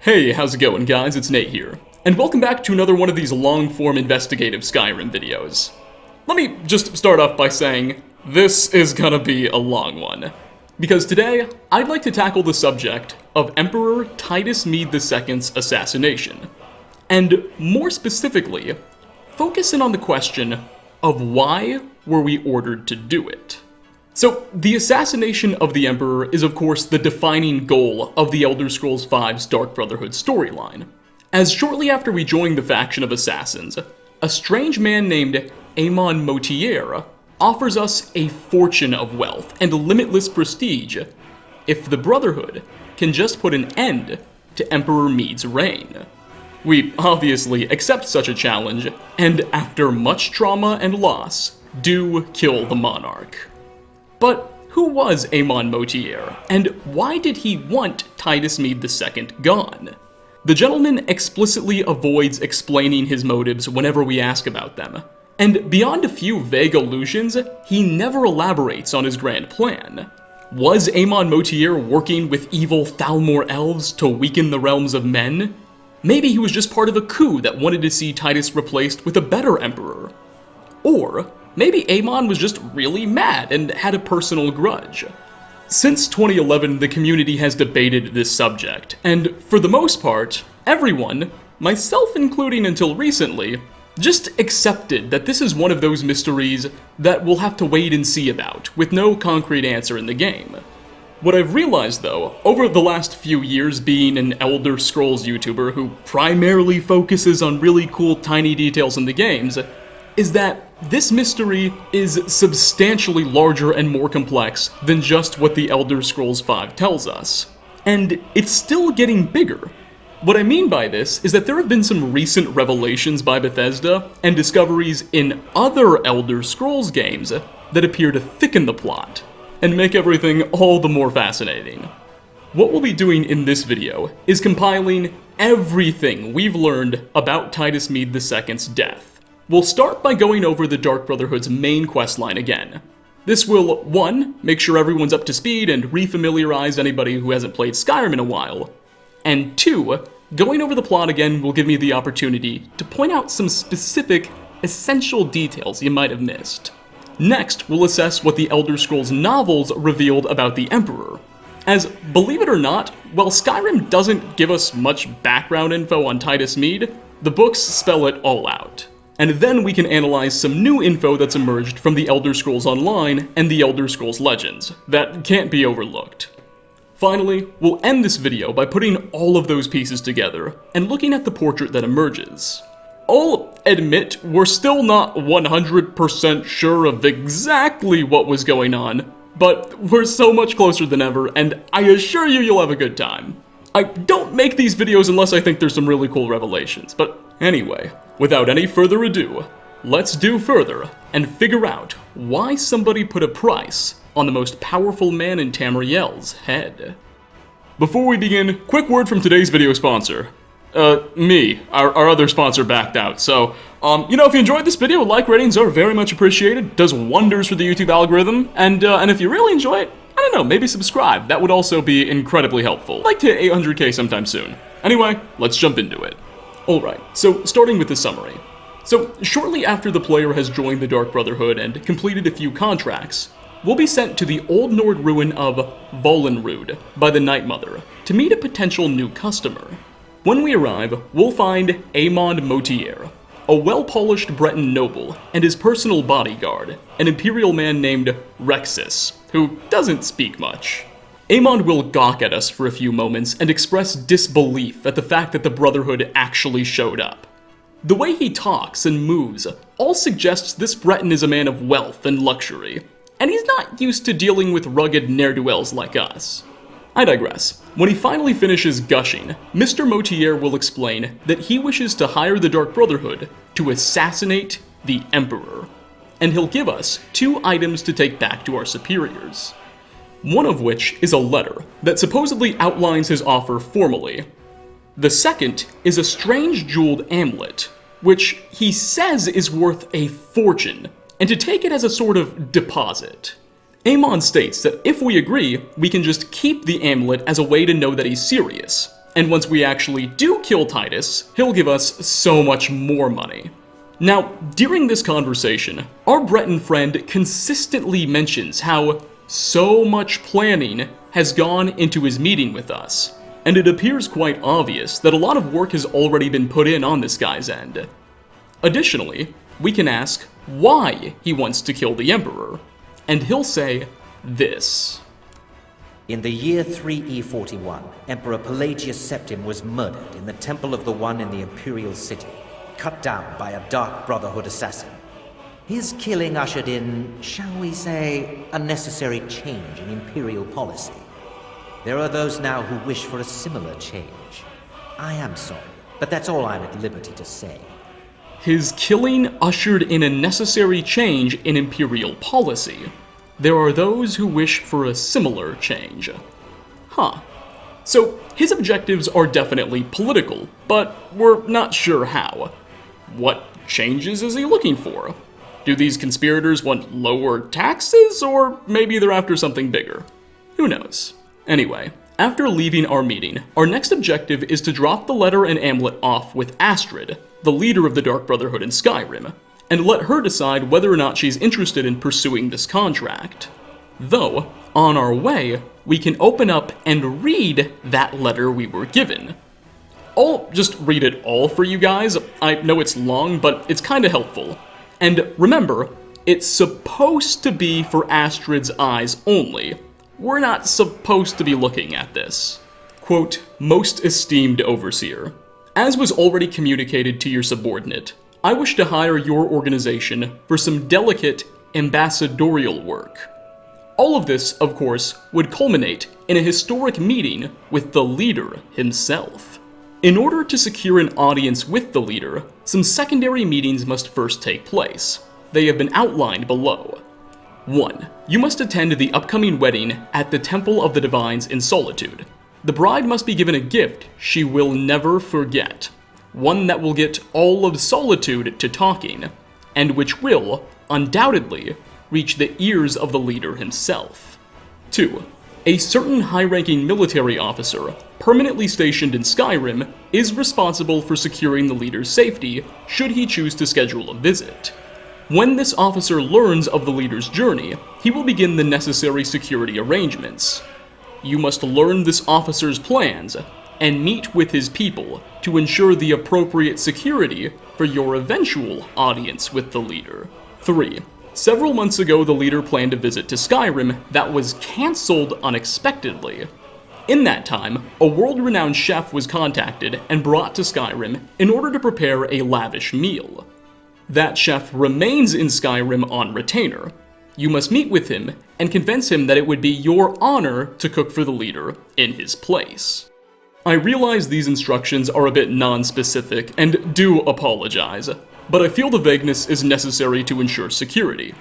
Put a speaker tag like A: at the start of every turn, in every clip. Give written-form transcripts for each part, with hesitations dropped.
A: Hey, how's it going guys? It's Nate here, and welcome back to another one of these long-form investigative Skyrim videos. Let me just start off by saying, this is gonna be a long one. Because today, I'd like to tackle the subject of Emperor Titus Mede II's assassination. And more specifically, focus in on the question of why were we ordered to do it? So, the assassination of the Emperor is of course the defining goal of the Elder Scrolls V's Dark Brotherhood storyline, as shortly after we join the faction of assassins, a strange man named Amon Motier offers us a fortune of wealth and limitless prestige if the Brotherhood can just put an end to Emperor Meade's reign. We obviously accept such a challenge, and after much trauma and loss, do kill the monarch. But who was Amon Motier, and why did he want Titus Mede II gone? The gentleman explicitly avoids explaining his motives whenever we ask about them, and beyond a few vague allusions, he never elaborates on his grand plan. Was Amon Motier working with evil Thalmor elves to weaken the realms of men? Maybe he was just part of a coup that wanted to see Titus replaced with a better emperor. Or maybe Amon was just really mad and had a personal grudge. Since 2011, the community has debated this subject, and for the most part, everyone, myself including until recently, just accepted that this is one of those mysteries that we'll have to wait and see about, with no concrete answer in the game. What I've realized though, over the last few years being an Elder Scrolls YouTuber who primarily focuses on really cool tiny details in the games, is that this mystery is substantially larger and more complex than just what the Elder Scrolls V tells us. And it's still getting bigger. What I mean by this is that there have been some recent revelations by Bethesda and discoveries in other Elder Scrolls games that appear to thicken the plot and make everything all the more fascinating. What we'll be doing in this video is compiling everything we've learned about Titus Mede II's death. We'll start by going over the Dark Brotherhood's main questline again. This will, 1, make sure everyone's up to speed and refamiliarize anybody who hasn't played Skyrim in a while, and 2, going over the plot again will give me the opportunity to point out some specific, essential details you might have missed. Next, we'll assess what the Elder Scrolls novels revealed about the Emperor. As, believe it or not, while Skyrim doesn't give us much background info on Titus Mede, the books spell it all out. And then we can analyze some new info that's emerged from the Elder Scrolls Online and the Elder Scrolls Legends that can't be overlooked. Finally, we'll end this video by putting all of those pieces together and looking at the portrait that emerges. I'll admit we're still not 100% sure of exactly what was going on, but we're so much closer than ever, and I assure you you'll have a good time. I don't make these videos unless I think there's some really cool revelations, but anyway, without any further ado, let's do further and figure out why somebody put a price on the most powerful man in Tamriel's head. Before we begin, quick word from today's video sponsor. Me. Our other sponsor backed out, so, if you enjoyed this video, like ratings are very much appreciated, does wonders for the YouTube algorithm, and if you really enjoy it, I don't know, maybe subscribe, that would also be incredibly helpful. I'd like to hit 800k sometime soon. Anyway, let's jump into it. Alright, so starting with the summary. So, shortly after the player has joined the Dark Brotherhood and completed a few contracts, we'll be sent to the Old Nord ruin of Volenrud by the Night Mother to meet a potential new customer. When we arrive, we'll find Amon Motier, a well-polished Breton noble and his personal bodyguard, an imperial man named Rexus, who doesn't speak much. Amon will gawk at us for a few moments and express disbelief at the fact that the Brotherhood actually showed up. The way he talks and moves all suggests this Breton is a man of wealth and luxury, and he's not used to dealing with rugged ne'er-do-wells like us. I digress. When he finally finishes gushing, Mr. Motier will explain that he wishes to hire the Dark Brotherhood to assassinate the Emperor, and he'll give us 2 items to take back to our superiors. One of which is a letter that supposedly outlines his offer formally. The second is a strange jeweled amulet, which he says is worth a fortune, and to take it as a sort of deposit. Amon states that if we agree, we can just keep the amulet as a way to know that he's serious, And once we actually do kill Titus, he'll give us so much more money. Now, during this conversation, our Breton friend consistently mentions how so much planning has gone into his meeting with us, and it appears quite obvious that a lot of work has already been put in on this guy's end. Additionally, we can ask why he wants to kill the Emperor, and he'll say this.
B: In the year 3E41, Emperor Pelagius Septim was murdered in the Temple of the One in the Imperial City, cut down by a Dark Brotherhood assassin. His killing ushered in, shall we say, a necessary change in Imperial policy. There are those now who wish for a similar change. I am sorry, but that's all I'm at liberty to say.
A: His killing ushered in a necessary change in Imperial policy. There are those who wish for a similar change. Huh. So, his objectives are definitely political, but we're not sure how. What changes is he looking for? Do these conspirators want lower taxes, or maybe they're after something bigger? Who knows? Anyway, after leaving our meeting, our next objective is to drop the letter and amulet off with Astrid, the leader of the Dark Brotherhood in Skyrim, and let her decide whether or not she's interested in pursuing this contract. Though, on our way, we can open up and read that letter we were given. I'll just read it all for you guys. I know it's long, but it's kinda helpful. And remember, it's supposed to be for Astrid's eyes only. We're not supposed to be looking at this. Quote, "Most esteemed Overseer, as was already communicated to your subordinate, I wish to hire your organization for some delicate ambassadorial work." All of this, of course, would culminate in a historic meeting with the leader himself. In order to secure an audience with the leader, some secondary meetings must first take place. They have been outlined below. 1. You must attend the upcoming wedding at the Temple of the Divines in Solitude. The bride must be given a gift she will never forget, one that will get all of Solitude to talking, and which will, undoubtedly, reach the ears of the leader himself. 2. A certain high-ranking military officer, permanently stationed in Skyrim, is responsible for securing the leader's safety should he choose to schedule a visit. When this officer learns of the leader's journey, he will begin the necessary security arrangements. You must learn this officer's plans and meet with his people to ensure the appropriate security for your eventual audience with the leader. 3. Several months ago, the leader planned a visit to Skyrim that was cancelled unexpectedly. In that time, a world-renowned chef was contacted and brought to Skyrim in order to prepare a lavish meal. That chef remains in Skyrim on retainer. You must meet with him and convince him that it would be your honor to cook for the leader in his place. I realize these instructions are a bit non-specific and do apologize, but I feel the vagueness is necessary to ensure security.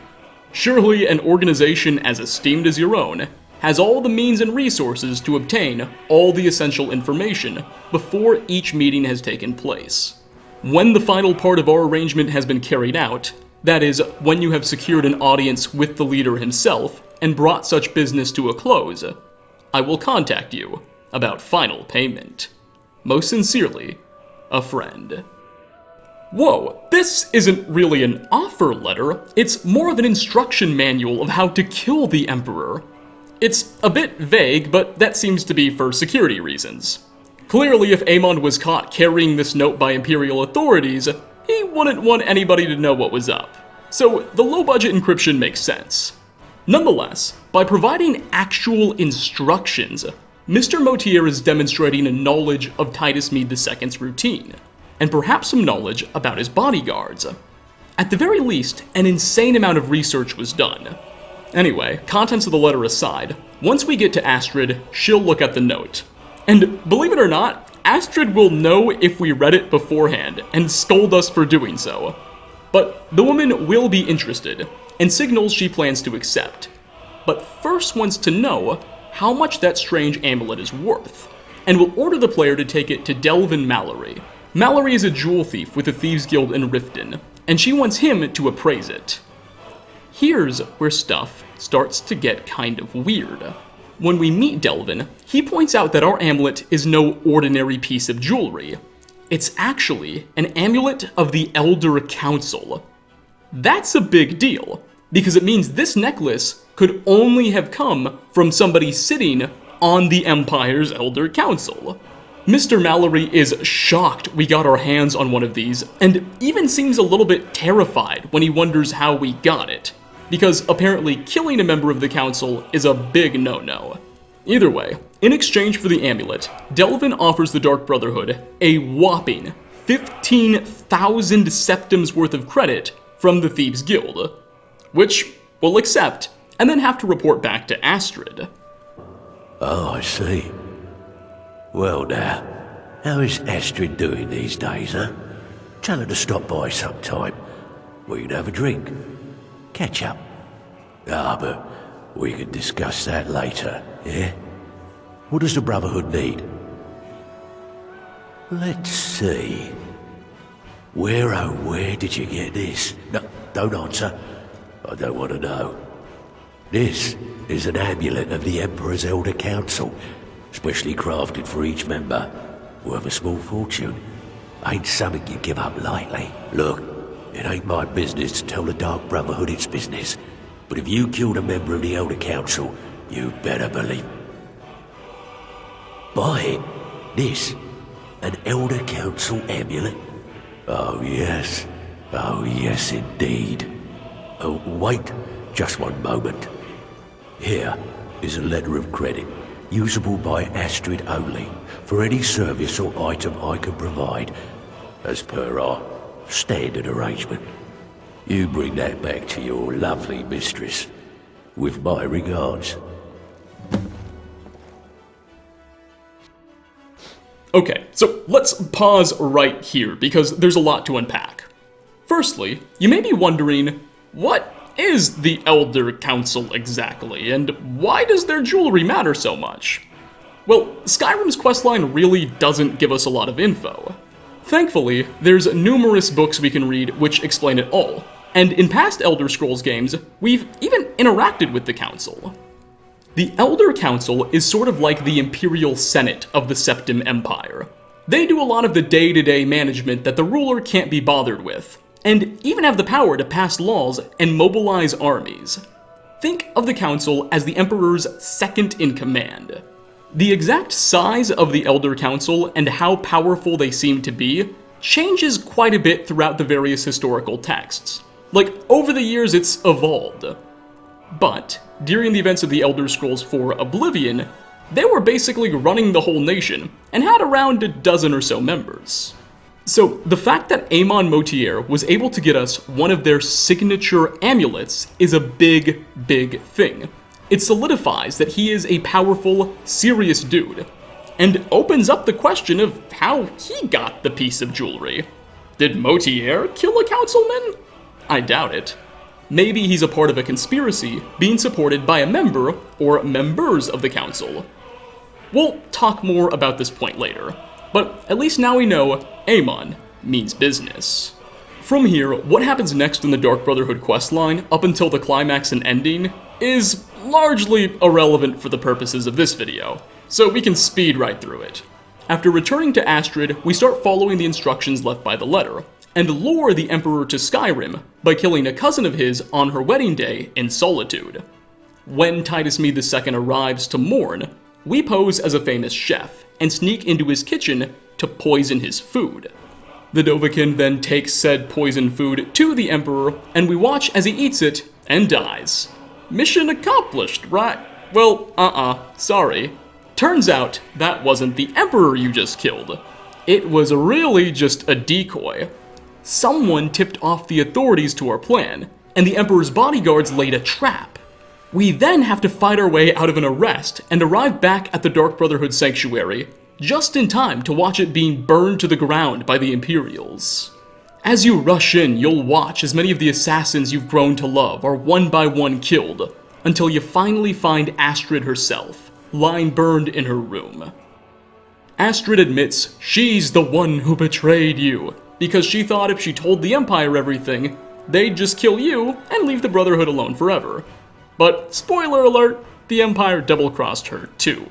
A: Surely an organization as esteemed as your own has all the means and resources to obtain all the essential information before each meeting has taken place. When the final part of our arrangement has been carried out, that is, when you have secured an audience with the leader himself and brought such business to a close, I will contact you about final payment. Most sincerely, a friend. Whoa, this isn't really an offer letter, it's more of an instruction manual of how to kill the Emperor. It's a bit vague, but that seems to be for security reasons. Clearly, if Amon was caught carrying this note by Imperial authorities, he wouldn't want anybody to know what was up. So the low-budget encryption makes sense. Nonetheless, by providing actual instructions, Mr. Motier is demonstrating a knowledge of Titus Mead II's routine, and perhaps some knowledge about his bodyguards. At the very least, an insane amount of research was done. Anyway, contents of the letter aside, once we get to Astrid, she'll look at the note. And believe it or not, Astrid will know if we read it beforehand and scold us for doing so. But the woman will be interested, and signals she plans to accept. But first wants to know how much that strange amulet is worth, and will order the player to take it to Delvin Mallory. Mallory is a jewel thief with the Thieves Guild in Riften, and she wants him to appraise it. Here's where stuff starts to get kind of weird. When we meet Delvin, he points out that our amulet is no ordinary piece of jewelry. It's actually an amulet of the Elder Council. That's a big deal, because it means this necklace could only have come from somebody sitting on the Empire's Elder Council. Mr. Mallory is shocked we got our hands on one of these, and even seems a little bit terrified when he wonders how we got it, because apparently killing a member of the council is a big no-no. Either way, in exchange for the amulet, Delvin offers the Dark Brotherhood a whopping 15,000 septims worth of credit from the Thieves Guild, which we'll accept, and then have to report back to Astrid.
C: Oh, I see. Well now, how is Astrid doing these days, huh? Tell her to stop by sometime. We can have a drink. Catch up. Ah, but we can discuss that later, yeah? What does the Brotherhood need? Let's see. Where did you get this? No, don't answer. I don't want to know. This is an amulet of the Emperor's Elder Council, specially crafted for each member, worth a small fortune. Ain't something you give up lightly. Look, it ain't my business to tell the Dark Brotherhood its business, but if you killed a member of the Elder Council, you better believe. Buy it. This, an Elder Council amulet? Oh yes indeed. Oh, wait, just one moment. Here is a letter of credit, usable by Astrid only, for any service or item I can provide, as per our standard arrangement. You bring that back to your lovely mistress, with my regards.
A: Okay, so let's pause right here, because there's a lot to unpack. Firstly, you may be wondering, what is the Elder Council exactly, and why does their jewelry matter so much? Well, Skyrim's questline really doesn't give us a lot of info. Thankfully, there's numerous books we can read which explain it all, and in past Elder Scrolls games, we've even interacted with the Council. The Elder Council is sort of like the Imperial Senate of the Septim Empire. They do a lot of the day-to-day management that the ruler can't be bothered with, and even have the power to pass laws and mobilize armies. Think of the Council as the Emperor's second-in-command. The exact size of the Elder Council and how powerful they seem to be changes quite a bit throughout the various historical texts. Like, over the years it's evolved. But, during the events of the Elder Scrolls IV Oblivion, they were basically running the whole nation, and had around a dozen or so members. So, the fact that Amon Motier was able to get us one of their signature amulets is a big, big thing. It solidifies that he is a powerful, serious dude, and opens up the question of how he got the piece of jewelry. Did Motier kill a councilman? I doubt it. Maybe he's a part of a conspiracy being supported by a member or members of the council. We'll talk more about this point later, but at least now we know Amon means business. From here, what happens next in the Dark Brotherhood questline up until the climax and ending is largely irrelevant for the purposes of this video, so we can speed right through it. After returning to Astrid, we start following the instructions left by the letter, and lure the Emperor to Skyrim by killing a cousin of his on her wedding day in solitude. When Titus Mead II arrives to mourn, we pose as a famous chef and sneak into his kitchen to poison his food. The Dovahkiin then takes said poisoned food to the Emperor, and we watch as he eats it and dies. Mission accomplished, right? Well, sorry. Turns out that wasn't the Emperor you just killed. It was really just a decoy. Someone tipped off the authorities to our plan, and the Emperor's bodyguards laid a trap. We then have to fight our way out of an arrest and arrive back at the Dark Brotherhood sanctuary, just in time to watch it being burned to the ground by the Imperials. As you rush in, you'll watch as many of the assassins you've grown to love are one by one killed, until you finally find Astrid herself, lying burned in her room. Astrid admits she's the one who betrayed you, because she thought if she told the Empire everything, they'd just kill you and leave the Brotherhood alone forever. But, spoiler alert, the Empire double-crossed her too.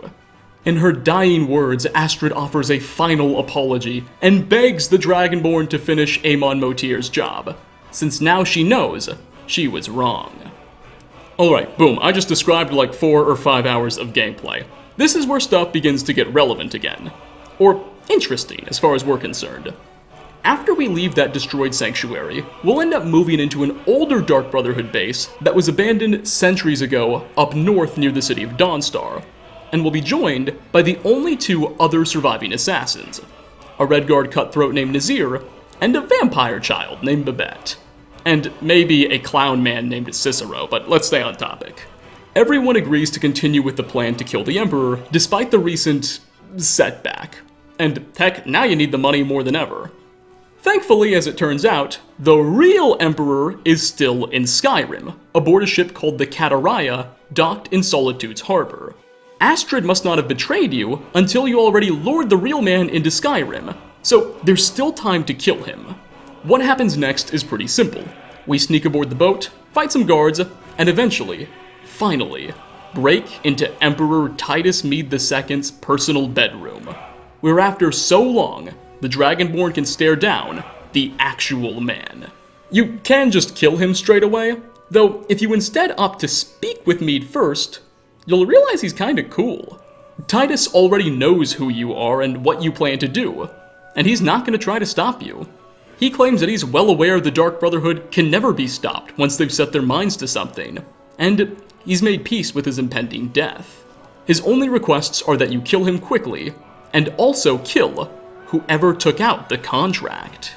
A: In her dying words, Astrid offers a final apology and begs the Dragonborn to finish Amon Motier's job, since now she knows she was wrong. Alright, boom, I just described like 4 or 5 hours of gameplay. This is where stuff begins to get relevant again. Or interesting, as far as we're concerned. After we leave that destroyed sanctuary, we'll end up moving into an older Dark Brotherhood base that was abandoned centuries ago up north near the city of Dawnstar, and we'll be joined by the only 2 other surviving assassins, a Redguard cutthroat named Nazir, and a vampire child named Babette. And maybe a clown man named Cicero, but let's stay on topic. Everyone agrees to continue with the plan to kill the Emperor, despite the recent setback. And heck, now you need the money more than ever. Thankfully, as it turns out, the real Emperor is still in Skyrim, aboard a ship called the Kataraya, docked in Solitude's harbor. Astrid must not have betrayed you until you already lured the real man into Skyrim, so there's still time to kill him. What happens next is pretty simple. We sneak aboard the boat, fight some guards, and eventually, finally, break into Emperor Titus Mede II's personal bedroom, where after so long, the Dragonborn can stare down the actual man. You can just kill him straight away, though if you instead opt to speak with Meade first, you'll realize he's kinda cool. Titus already knows who you are and what you plan to do, and he's not gonna try to stop you. He claims that he's well aware the Dark Brotherhood can never be stopped once they've set their minds to something, and he's made peace with his impending death. His only requests are that you kill him quickly, and also kill whoever took out the contract.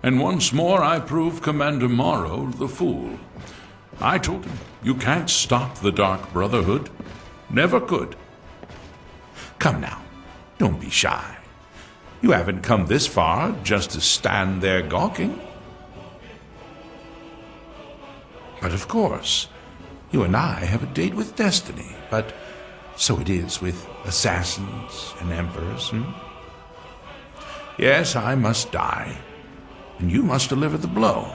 D: And once more I prove Commander Morrow the fool. I told him, you can't stop the Dark Brotherhood. Never could. Come now, don't be shy. You haven't come this far just to stand there gawking. But of course, you and I have a date with destiny, but so it is with assassins and emperors, Yes, I must die, and you must deliver the blow.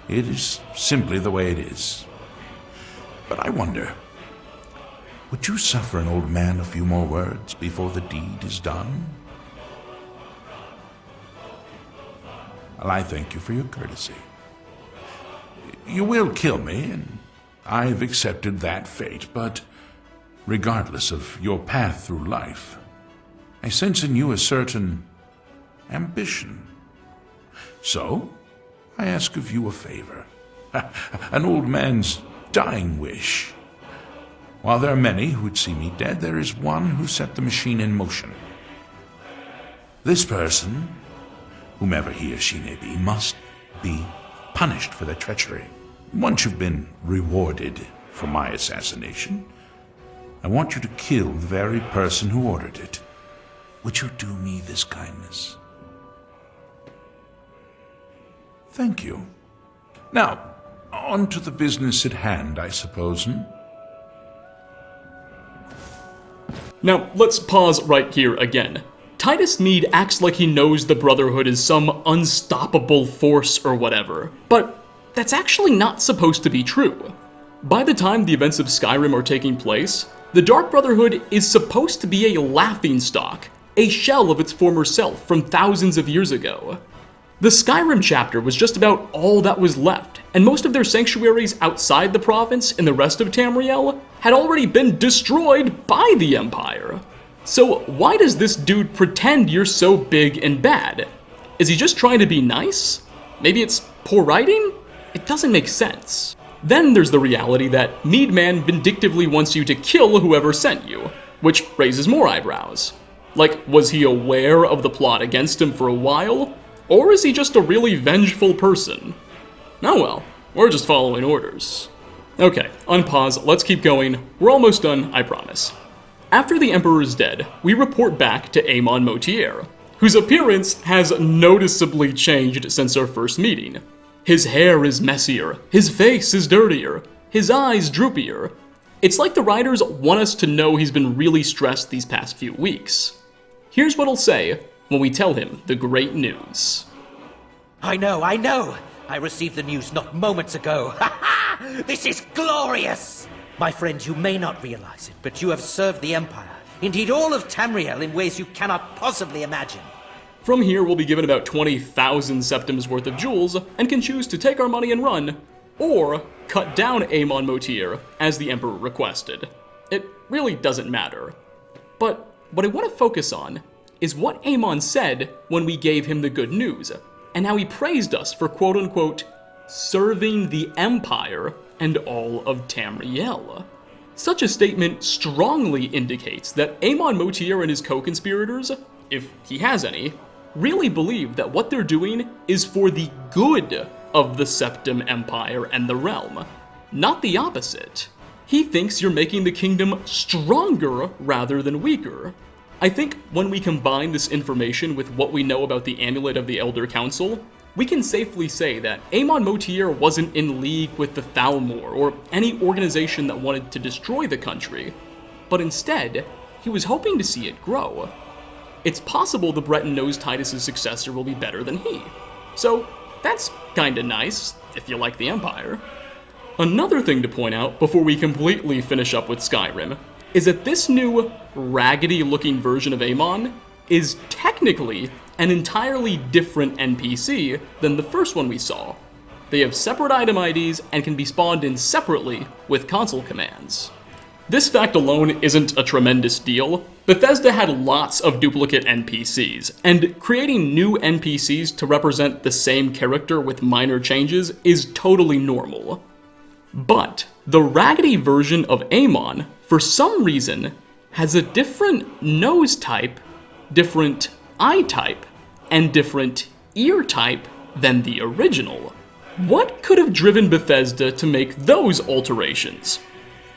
D: It is simply the way it is. But I wonder, would you suffer an old man a few more words before the deed is done? Well, I thank you for your courtesy. You will kill me, and I've accepted that fate, but regardless of your path through life, I sense in you a certain ambition. So, I ask of you a favor. An old man's dying wish. While there are many who would see me dead, there is one who set the machine in motion. This person, whomever he or she may be, must be punished for their treachery. Once you've been rewarded for my assassination, I want you to kill the very person who ordered it. Would you do me this kindness? Thank you. Now, on to the business at hand, I suppose,
A: Now, let's pause right here again. Titus Mead acts like he knows the Brotherhood is some unstoppable force or whatever, but that's actually not supposed to be true. By the time the events of Skyrim are taking place, the Dark Brotherhood is supposed to be a laughingstock, a shell of its former self from thousands of years ago. The Skyrim chapter was just about all that was left, and most of their sanctuaries outside the province in the rest of Tamriel had already been destroyed by the Empire. So why does this dude pretend you're so big and bad? Is he just trying to be nice? Maybe it's poor writing? It doesn't make sense. Then there's the reality that Meade Man vindictively wants you to kill whoever sent you, which raises more eyebrows. Like, was he aware of the plot against him for a while? Or is he just a really vengeful person? Oh well, we're just following orders. Okay, unpause, let's keep going. We're almost done, I promise. After the Emperor is dead, we report back to Amon Motier, whose appearance has noticeably changed since our first meeting. His hair is messier, his face is dirtier, his eyes droopier. It's like the writers want us to know he's been really stressed these past few weeks. Here's what he'll say when we tell him the great news.
B: I know! I received the news not moments ago. Ha ha! This is glorious! My friend, you may not realize it, but you have served the Empire, indeed all of Tamriel, in ways you cannot possibly imagine.
A: From here, we'll be given about 20,000 septims worth of jewels, and can choose to take our money and run, or cut down Amon Motir, as the Emperor requested. It really doesn't matter. But what I want to focus on is what Amon said when we gave him the good news, and how he praised us for quote-unquote serving the Empire and all of Tamriel. Such a statement strongly indicates that Amon Motir and his co-conspirators, if he has any, really believe that what they're doing is for the good of the Septim Empire and the realm, not the opposite. He thinks you're making the kingdom stronger rather than weaker. I think when we combine this information with what we know about the Amulet of the Elder Council, we can safely say that Amon Motir wasn't in league with the Thalmor or any organization that wanted to destroy the country, but instead, he was hoping to see it grow. It's possible the Breton knows Titus' successor will be better than he, so that's kinda nice, if you like the Empire. Another thing to point out before we completely finish up with Skyrim is that this new, raggedy-looking version of Amon is technically an entirely different NPC than the first one we saw. They have separate item IDs and can be spawned in separately with console commands. This fact alone isn't a tremendous deal. Bethesda had lots of duplicate NPCs, and creating new NPCs to represent the same character with minor changes is totally normal. But the raggedy version of Amon, for some reason, has a different nose type, different eye type, and different ear type than the original. What could have driven Bethesda to make those alterations?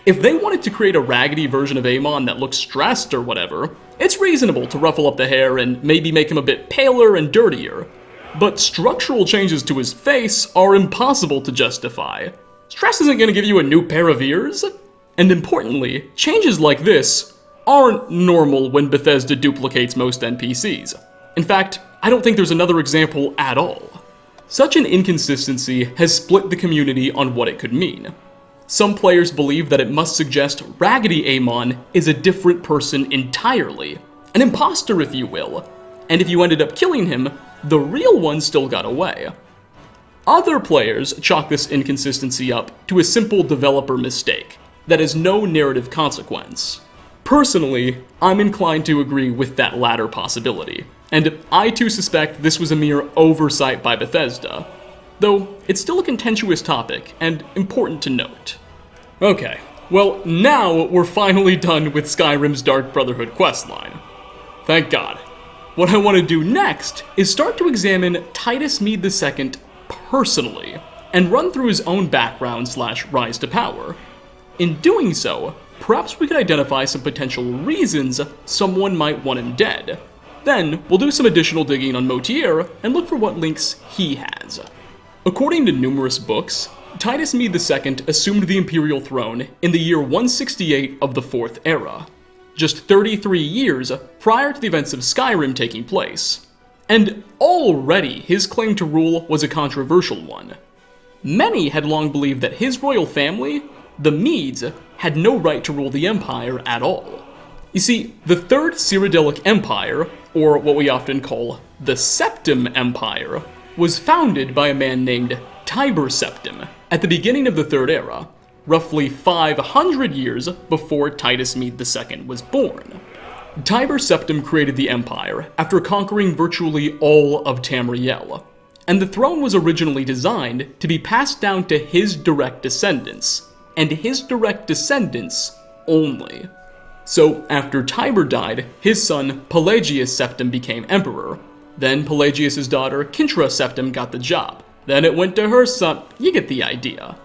A: If they wanted to create a raggedy version of Amon that looks stressed or whatever, it's reasonable to ruffle up the hair and maybe make him a bit paler and dirtier. But structural changes to his face are impossible to justify. Stress isn't going to give you a new pair of ears. And importantly, changes like this aren't normal when Bethesda duplicates most NPCs. In fact, I don't think there's another example at all. Such an inconsistency has split the community on what it could mean. Some players believe that it must suggest Raggedy Amon is a different person entirely, an imposter if you will, and if you ended up killing him, the real one still got away. Other players chalk this inconsistency up to a simple developer mistake that has no narrative consequence. Personally, I'm inclined to agree with that latter possibility, and I too suspect this was a mere oversight by Bethesda, though it's still a contentious topic and important to note. Okay, well now we're finally done with Skyrim's Dark Brotherhood questline. Thank God. What I want to do next is start to examine Titus Mead II personally, and run through his own background / rise to power. In doing so, perhaps we could identify some potential reasons someone might want him dead. Then, we'll do some additional digging on Motir and look for what links he has. According to numerous books, Titus Mead II assumed the Imperial Throne in the year 168 of the Fourth Era, just 33 years prior to the events of Skyrim taking place. And already his claim to rule was a controversial one. Many had long believed that his royal family, the Meads, had no right to rule the Empire at all. You see, the Third Cyrodiilic Empire, or what we often call the Septim Empire, was founded by a man named Tiber Septim at the beginning of the Third Era, roughly 500 years before Titus Mead II was born. Tiber Septim created the Empire after conquering virtually all of Tamriel, and the throne was originally designed to be passed down to his direct descendants, and his direct descendants only. So after Tiber died, his son Pelagius Septim became emperor. Then Pelagius' daughter Kintra Septim got the job. Then it went to her son, you get the idea.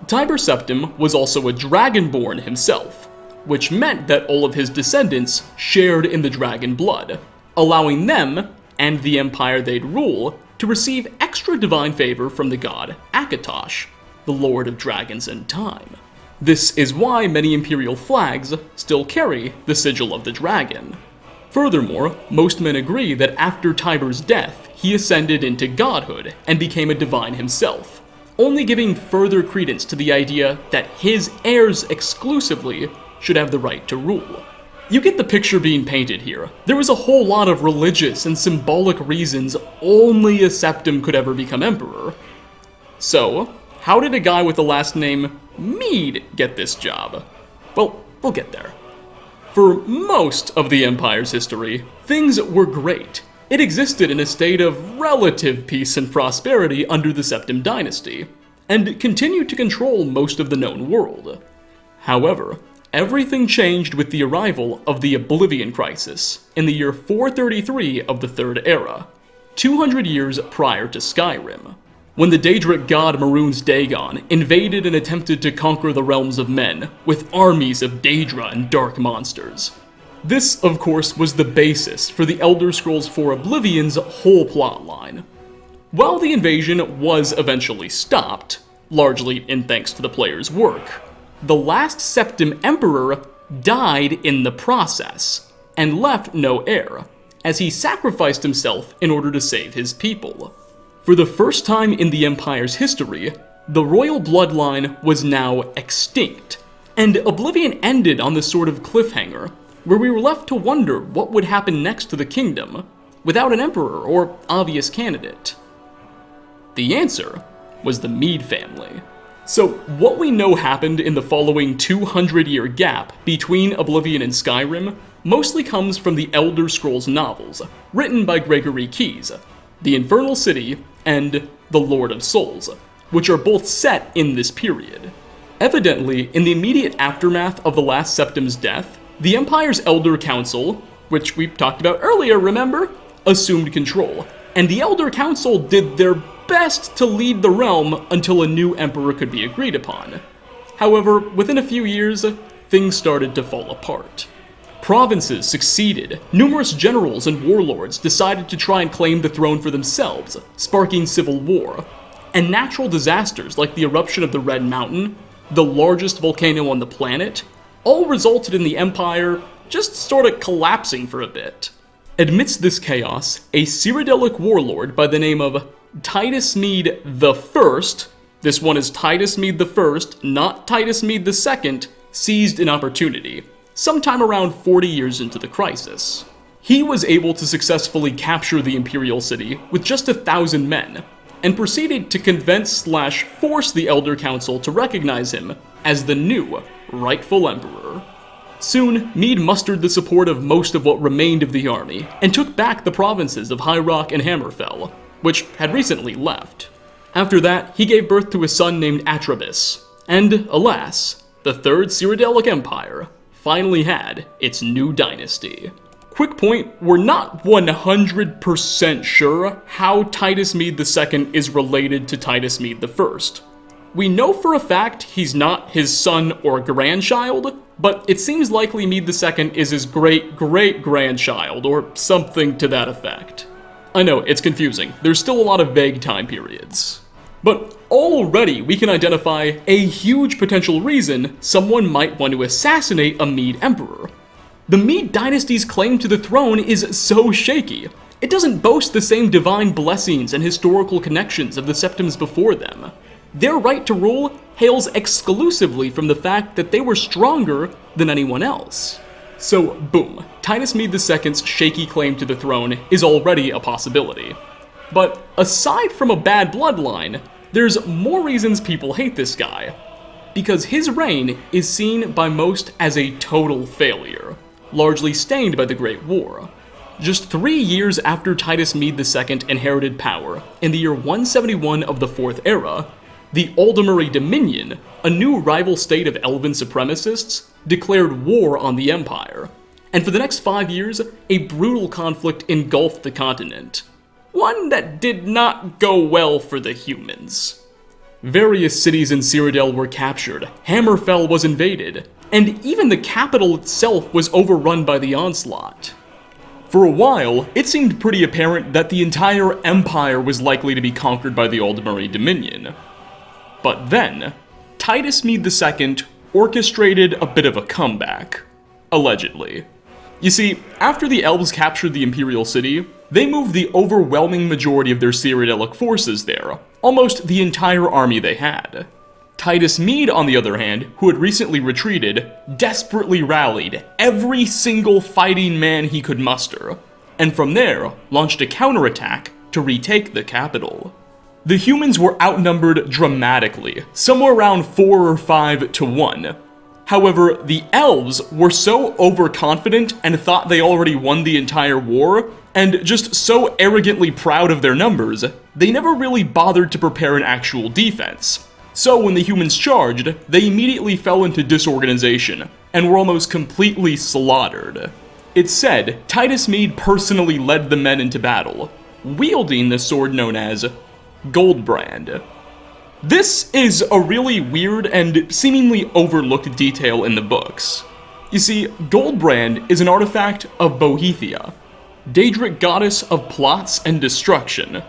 A: Tiber Septim was also a dragonborn himself, which meant that all of his descendants shared in the dragon blood, allowing them, and the empire they'd rule, to receive extra divine favor from the god Akatosh, the lord of dragons and time. This is why many imperial flags still carry the sigil of the dragon. Furthermore, most men agree that after Tiber's death, he ascended into godhood and became a divine himself, only giving further credence to the idea that his heirs exclusively should have the right to rule. You get the picture being painted here. There was a whole lot of religious and symbolic reasons only a Septim could ever become emperor. So, how did a guy with the last name Meade get this job? Well, we'll get there. For most of the Empire's history, things were great. It existed in a state of relative peace and prosperity under the Septim dynasty, and continued to control most of the known world. However, everything changed with the arrival of the Oblivion Crisis in the year 433 of the Third Era, 200 years prior to Skyrim, when the Daedric god Mehrunes Dagon invaded and attempted to conquer the realms of men with armies of Daedra and dark monsters. This, of course, was the basis for the Elder Scrolls IV Oblivion's whole plotline. While the invasion was eventually stopped, largely in thanks to the player's work, the last Septim Emperor died in the process, and left no heir, as he sacrificed himself in order to save his people. For the first time in the Empire's history, the royal bloodline was now extinct, and Oblivion ended on this sort of cliffhanger, where we were left to wonder what would happen next to the kingdom, without an emperor or obvious candidate. The answer was the Meade family. So, what we know happened in the following 200-year gap between Oblivion and Skyrim mostly comes from the Elder Scrolls novels, written by Gregory Keyes, The Infernal City and The Lord of Souls, which are both set in this period. Evidently, in the immediate aftermath of the last Septim's death, the Empire's Elder Council, which we talked about earlier, remember, assumed control, and the Elder Council did their best to lead the realm until a new emperor could be agreed upon. However, within a few years, things started to fall apart. Provinces succeeded, numerous generals and warlords decided to try and claim the throne for themselves, sparking civil war, and natural disasters like the eruption of the Red Mountain, the largest volcano on the planet, all resulted in the Empire just sort of collapsing for a bit. Amidst this chaos, a Cyrodiilic warlord by the name of Titus Mede I, this one is Titus Mede I, not Titus Mede II, seized an opportunity, sometime around 40 years into the crisis. He was able to successfully capture the Imperial City with just 1,000 men, and proceeded to convince/force the Elder Council to recognize him as the new, rightful emperor. Soon, Meade mustered the support of most of what remained of the army, and took back the provinces of High Rock and Hammerfell, which had recently left. After that, he gave birth to a son named Atribis, and alas, the Third Cyrodiilic Empire finally had its new dynasty. Quick point, we're not 100% sure how Titus Mede II is related to Titus Mede I. We know for a fact he's not his son or grandchild, but it seems likely Mede II is his great-great-grandchild, or something to that effect. I know, it's confusing. There's still a lot of vague time periods. But already we can identify a huge potential reason someone might want to assassinate a Meade emperor. The Meade dynasty's claim to the throne is so shaky. It doesn't boast the same divine blessings and historical connections of the Septims before them. Their right to rule hails exclusively from the fact that they were stronger than anyone else. So, boom, Titus Mede II's shaky claim to the throne is already a possibility. But aside from a bad bloodline, there's more reasons people hate this guy. Because his reign is seen by most as a total failure, largely stained by the Great War. Just 3 years after Titus Mede II inherited power, in the year 171 of the Fourth Era, the Aldemari Dominion, a new rival state of elven supremacists, declared war on the Empire, and for the next 5 years, a brutal conflict engulfed the continent. One that did not go well for the humans. Various cities in Cyrodiil were captured, Hammerfell was invaded, and even the capital itself was overrun by the onslaught. For a while, it seemed pretty apparent that the entire empire was likely to be conquered by the Aldemari Dominion. But then, Titus Mede II orchestrated a bit of a comeback. Allegedly. You see, after the elves captured the Imperial City, they moved the overwhelming majority of their Cyrodiilic forces there, almost the entire army they had. Titus Mead, on the other hand, who had recently retreated, desperately rallied every single fighting man he could muster, and from there launched a counterattack to retake the capital. The humans were outnumbered dramatically, somewhere around 4 or 5 to 1. However, the elves were so overconfident and thought they already won the entire war, and just so arrogantly proud of their numbers, they never really bothered to prepare an actual defense. So when the humans charged, they immediately fell into disorganization, and were almost completely slaughtered. It's said Titus Mead personally led the men into battle, wielding the sword known as Goldbrand. This is a really weird and seemingly overlooked detail in the books. You see, Goldbrand is an artifact of Bohethia, Daedric goddess of plots and destruction.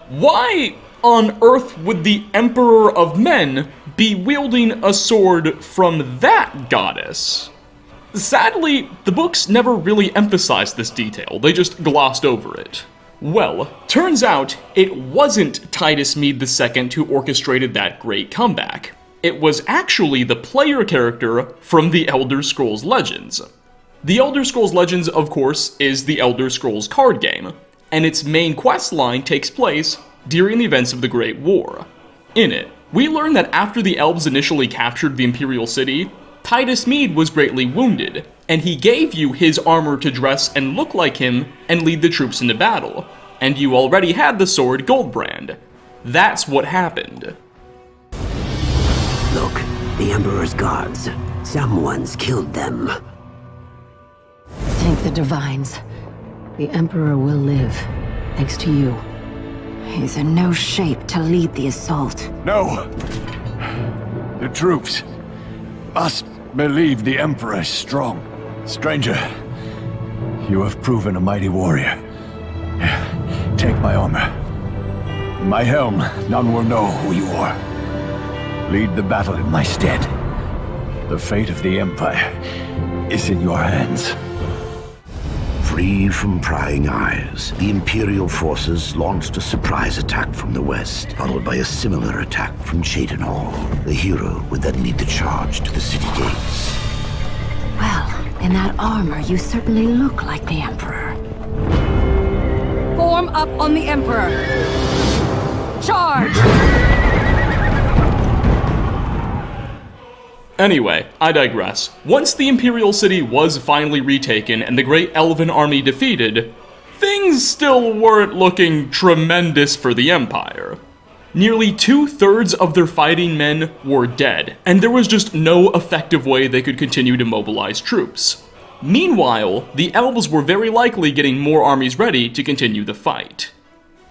A: Why on earth would the Emperor of Men be wielding a sword from that goddess? Sadly, the books never really emphasized this detail, they just glossed over it. Well, turns out it wasn't Titus Mead II who orchestrated that great comeback. It was actually the player character from the Elder Scrolls Legends. The Elder Scrolls Legends, of course, is the Elder Scrolls card game, and its main quest line takes place during the events of the Great War. In it, we learn that after the elves initially captured the Imperial City, Titus Mead was greatly wounded, and he gave you his armor to dress and look like him and lead the troops into battle, and you already had the sword Goldbrand. That's what happened.
E: Look, the Emperor's guards. Someone's killed them.
F: Thank the Divines. The Emperor will live, thanks to you. He's in no shape to lead the assault.
G: No! The troops must believe the Emperor is strong. Stranger, you have proven a mighty warrior. Take my armor. In my helm, none will know who you are. Lead the battle in my stead. The fate of the Empire is in your hands.
C: Free from prying eyes, the Imperial forces launched a surprise attack from the west, followed by a similar attack from Cheydinhal. The hero would then lead the charge to the city gates.
F: Well, in that armor, you certainly look like the Emperor.
H: Form up on the Emperor! Charge!
A: Anyway, I digress. Once the Imperial City was finally retaken and the Great Elven Army defeated, things still weren't looking tremendous for the Empire. Nearly 2/3 of their fighting men were dead, and there was just no effective way they could continue to mobilize troops. Meanwhile, the elves were very likely getting more armies ready to continue the fight.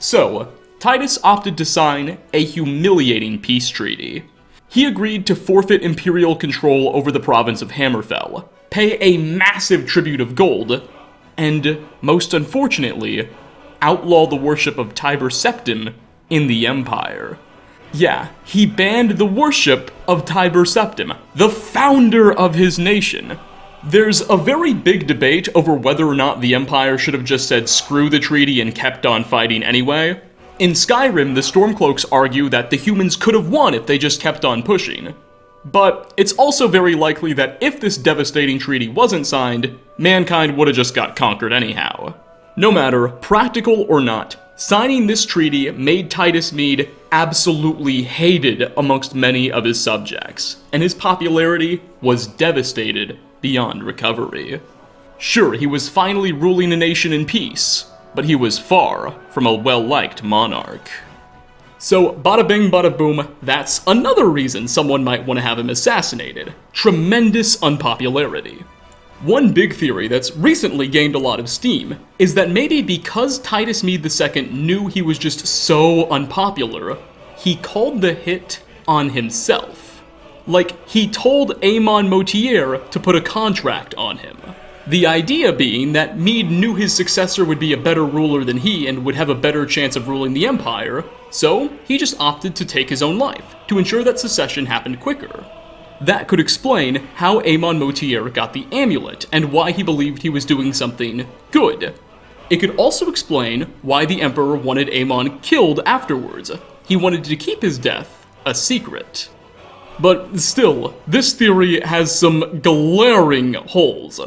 A: So, Titus opted to sign a humiliating peace treaty. He agreed to forfeit imperial control over the province of Hammerfell, pay a massive tribute of gold, and, most unfortunately, outlaw the worship of Tiber Septim in the Empire. Yeah, he banned the worship of Tiber Septim, the founder of his nation. There's a very big debate over whether or not the Empire should have just said screw the treaty and kept on fighting anyway. In Skyrim, the Stormcloaks argue that the humans could have won if they just kept on pushing. But it's also very likely that if this devastating treaty wasn't signed, mankind would have just got conquered anyhow. No matter, practical or not, signing this treaty made Titus Mead absolutely hated amongst many of his subjects, and his popularity was devastated beyond recovery. Sure, he was finally ruling a nation in peace, but he was far from a well-liked monarch. So, bada bing, bada boom, that's another reason someone might want to have him assassinated. Tremendous unpopularity. One big theory that's recently gained a lot of steam is that maybe because Titus Mead II knew he was just so unpopular, he called the hit on himself. Like, he told Amon Motier to put a contract on him. The idea being that Meade knew his successor would be a better ruler than he and would have a better chance of ruling the Empire, so he just opted to take his own life, to ensure that succession happened quicker. That could explain how Amon Motier got the amulet, and why he believed he was doing something good. It could also explain why the Emperor wanted Amon killed afterwards, he wanted to keep his death a secret. But still, this theory has some glaring holes.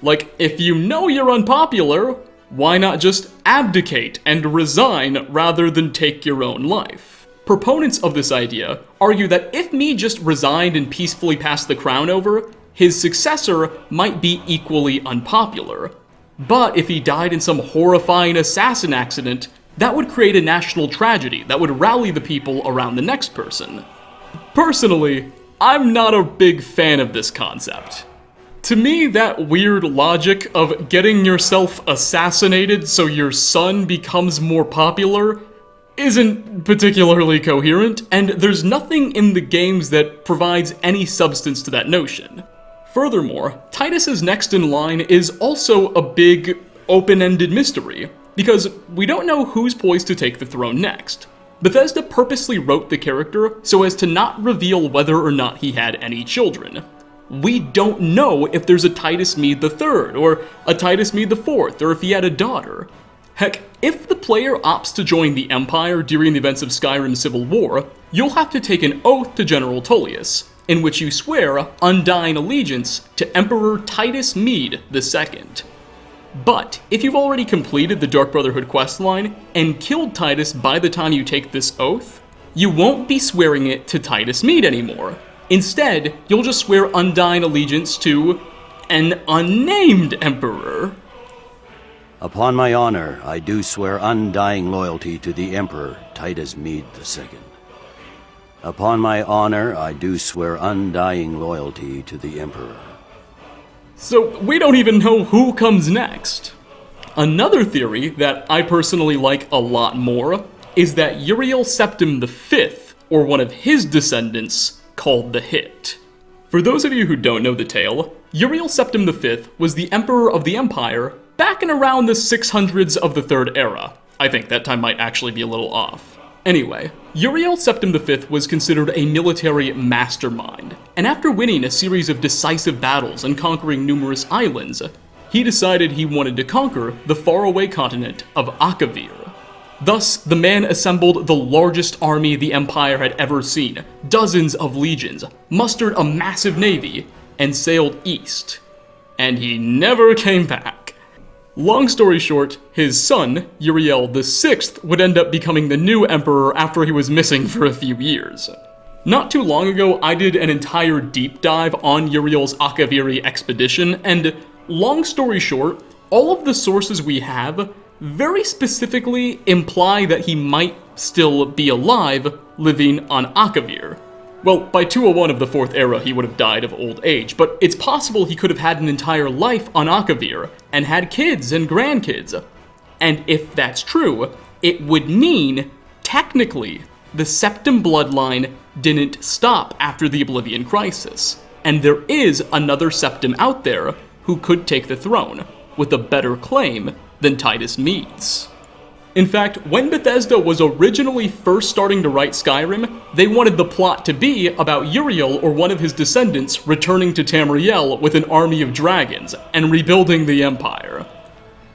A: Like, if you know you're unpopular, why not just abdicate and resign rather than take your own life? Proponents of this idea argue that if Meade just resigned and peacefully passed the crown over, his successor might be equally unpopular. But if he died in some horrifying assassin accident, that would create a national tragedy that would rally the people around the next person. Personally, I'm not a big fan of this concept. To me, that weird logic of getting yourself assassinated so your son becomes more popular isn't particularly coherent, and there's nothing in the games that provides any substance to that notion. Furthermore, Titus's next in line is also a big, open-ended mystery, because we don't know who's poised to take the throne next. Bethesda purposely wrote the character so as to not reveal whether or not he had any children. We don't know if there's a Titus Mede III, or a Titus Mede IV, or if he had a daughter. Heck, if the player opts to join the Empire during the events of Skyrim's Civil War, you'll have to take an oath to General Tullius, in which you swear undying allegiance to Emperor Titus Mede II. But if you've already completed the Dark Brotherhood questline and killed Titus by the time you take this oath, you won't be swearing it to Titus Mead anymore. Instead, you'll just swear undying allegiance to an unnamed emperor.
H: Upon my honor, I do swear undying loyalty to the Emperor Titus Mede II. Upon my honor, I do swear undying loyalty to the Emperor.
A: So we don't even know who comes next. Another theory that I personally like a lot more is that Uriel Septim V, or one of his descendants, called the Hit. For those of you who don't know the tale, Uriel Septim V was the Emperor of the Empire back in around the 600s of the Third Era. I think that time might actually be a little off. Anyway, Uriel Septim V was considered a military mastermind, and after winning a series of decisive battles and conquering numerous islands, he decided he wanted to conquer the faraway continent of Akavir. Thus, the man assembled the largest army the Empire had ever seen, dozens of legions, mustered a massive navy, and sailed east. And he never came back. Long story short, his son, Uriel VI, would end up becoming the new emperor after he was missing for a few years. Not too long ago, I did an entire deep dive on Uriel's Akaviri expedition, and long story short, all of the sources we have very specifically imply that he might still be alive, living on Akavir. Well, by 201 of the Fourth Era, he would have died of old age, but it's possible he could have had an entire life on Akavir, and had kids and grandkids. And if that's true, it would mean, technically, the Septim bloodline didn't stop after the Oblivion Crisis, and there is another Septim out there who could take the throne, with a better claim than Titus Mead's. In fact, when Bethesda was originally first starting to write Skyrim, they wanted the plot to be about Uriel or one of his descendants returning to Tamriel with an army of dragons and rebuilding the Empire.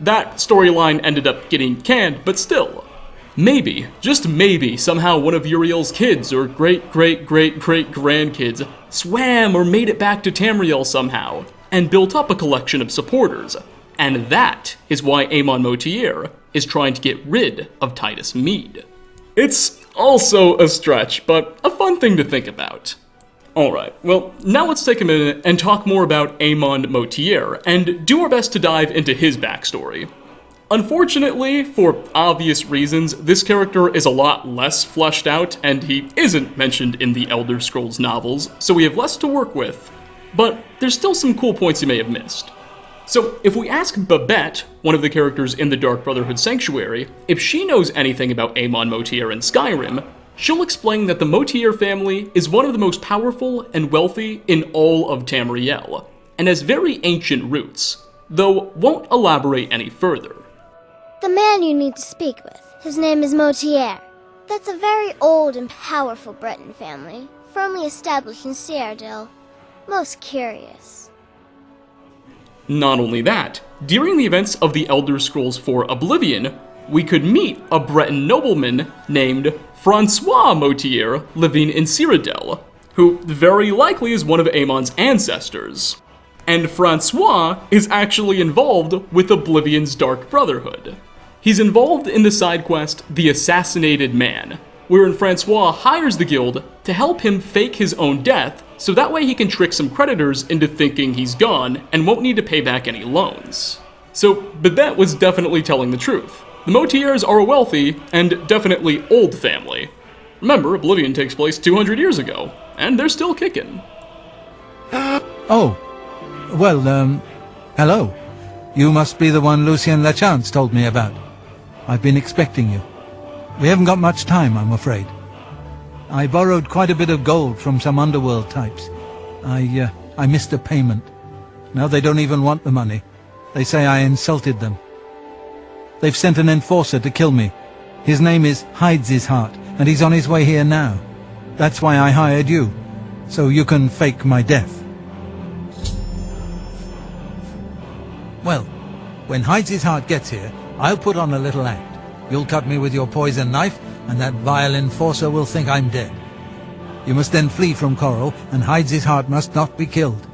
A: That storyline ended up getting canned, but still. Maybe, just maybe, somehow one of Uriel's kids or great-great-great-great-grandkids swam or made it back to Tamriel somehow, and built up a collection of supporters. And that is why Amon Motier is trying to get rid of Titus Mead. It's also a stretch, but a fun thing to think about. Alright, well, now let's take a minute and talk more about Amon Motier, and do our best to dive into his backstory. Unfortunately, for obvious reasons, this character is a lot less fleshed out, and he isn't mentioned in the Elder Scrolls novels, so we have less to work with. But there's still some cool points you may have missed. So, if we ask Babette, one of the characters in the Dark Brotherhood Sanctuary, if she knows anything about Amon Motier in Skyrim, she'll explain that the Motier family is one of the most powerful and wealthy in all of Tamriel, and has very ancient roots, though won't elaborate any further.
I: The man you need to speak with, his name is Motier. That's a very old and powerful Breton family, firmly established in Cyrodiil. Most curious.
A: Not only that, during the events of the Elder Scrolls IV Oblivion, we could meet a Breton nobleman named Francois Motier living in Cyrodiil, who very likely is one of Amon's ancestors. And Francois is actually involved with Oblivion's Dark Brotherhood. He's involved in the side quest The Assassinated Man, wherein Francois hires the guild to help him fake his own death, so that way he can trick some creditors into thinking he's gone and won't need to pay back any loans. So Babette was definitely telling the truth. The Motiers are a wealthy and definitely old family. Remember, Oblivion takes place 200 years ago, and they're still kicking.
J: Oh, well, hello. You must be the one Lucien Lachance told me about. I've been expecting you. We haven't got much time, I'm afraid. I borrowed quite a bit of gold from some underworld types. I missed a payment. Now they don't even want the money. They say I insulted them. They've sent an enforcer to kill me. His name is Hides's Heart, and he's on his way here now. That's why I hired you, so you can fake my death. Well, when Hides's Heart gets here, I'll put on a little act. You'll cut me with your poison knife, and that vile enforcer will think I'm dead. You must then flee from Coral, and Hides's Heart must not be killed.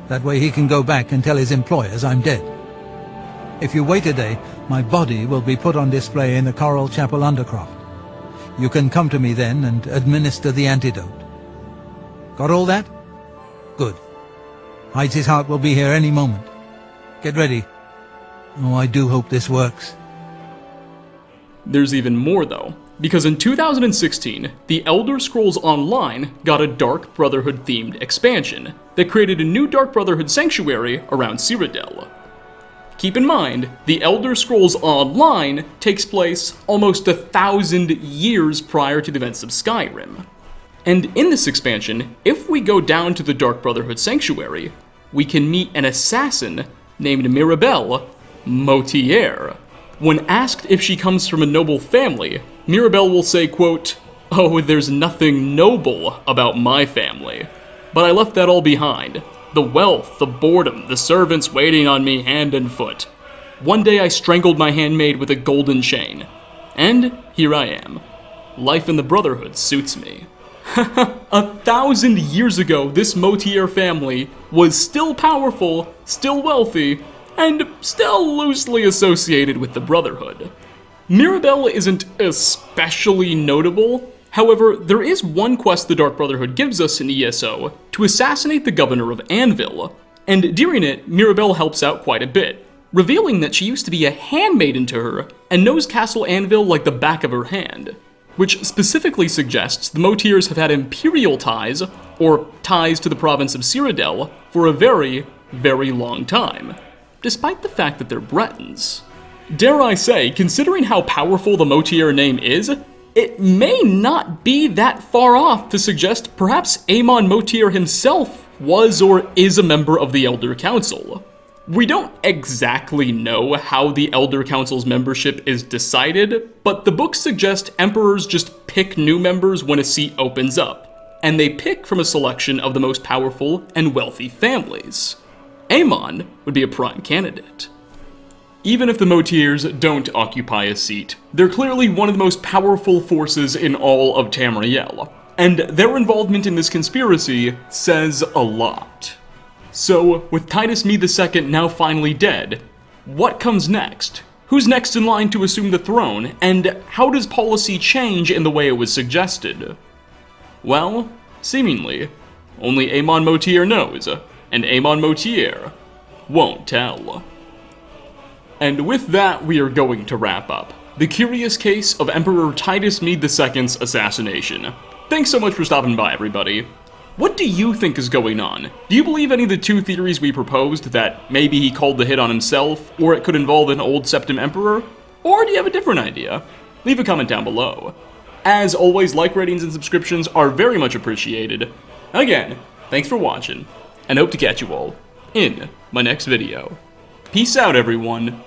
J: That way he can go back and tell his employers I'm dead. If you wait a day, my body will be put on display in the Coral Chapel Undercroft. You can come to me then and administer the antidote. Got all that? Good. Hides's Heart will be here any moment. Get ready. Oh, I do hope this works.
A: There's even more though, because in 2016, the Elder Scrolls Online got a Dark Brotherhood themed expansion that created a new Dark Brotherhood sanctuary around Cyrodiil. Keep in mind, the Elder Scrolls Online takes place almost 1,000 years prior to the events of Skyrim. And in this expansion, if we go down to the Dark Brotherhood sanctuary, we can meet an assassin named Mirabelle Motier. When asked if she comes from a noble family, Mirabelle will say, quote, "Oh, there's nothing noble about my family. But I left that all behind. The wealth, the boredom, the servants waiting on me hand and foot. One day I strangled my handmaid with a golden chain. And here I am. Life in the Brotherhood suits me." 1,000 years ago, this Motier family was still powerful, still wealthy, and still loosely associated with the Brotherhood. Mirabelle isn't especially notable. However, there is one quest the Dark Brotherhood gives us in ESO to assassinate the governor of Anvil, and during it, Mirabelle helps out quite a bit, revealing that she used to be a handmaiden to her and knows Castle Anvil like the back of her hand, which specifically suggests the Motiers have had imperial ties, or ties to the province of Cyrodiil, for a very, very long time, despite the fact that they're Bretons. Dare I say, considering how powerful the Motier name is, it may not be that far off to suggest perhaps Amon Motier himself was or is a member of the Elder Council. We don't exactly know how the Elder Council's membership is decided, but the books suggest emperors just pick new members when a seat opens up, and they pick from a selection of the most powerful and wealthy families. Amon would be a prime candidate. Even if the Motiers don't occupy a seat, they're clearly one of the most powerful forces in all of Tamriel, and their involvement in this conspiracy says a lot. So, with Titus Mede II now finally dead, what comes next? Who's next in line to assume the throne, and how does policy change in the way it was suggested? Well, seemingly, only Amon Motier knows, and Amon Motier won't tell. And with that, we are going to wrap up the curious case of Emperor Titus Mede II's assassination. Thanks so much for stopping by, everybody. What do you think is going on? Do you believe any of the two theories we proposed, that maybe he called the hit on himself, or it could involve an old Septim Emperor? Or do you have a different idea? Leave a comment down below. As always, like ratings and subscriptions are very much appreciated. Again, thanks for watching, and hope to catch you all in my next video. Peace out, everyone.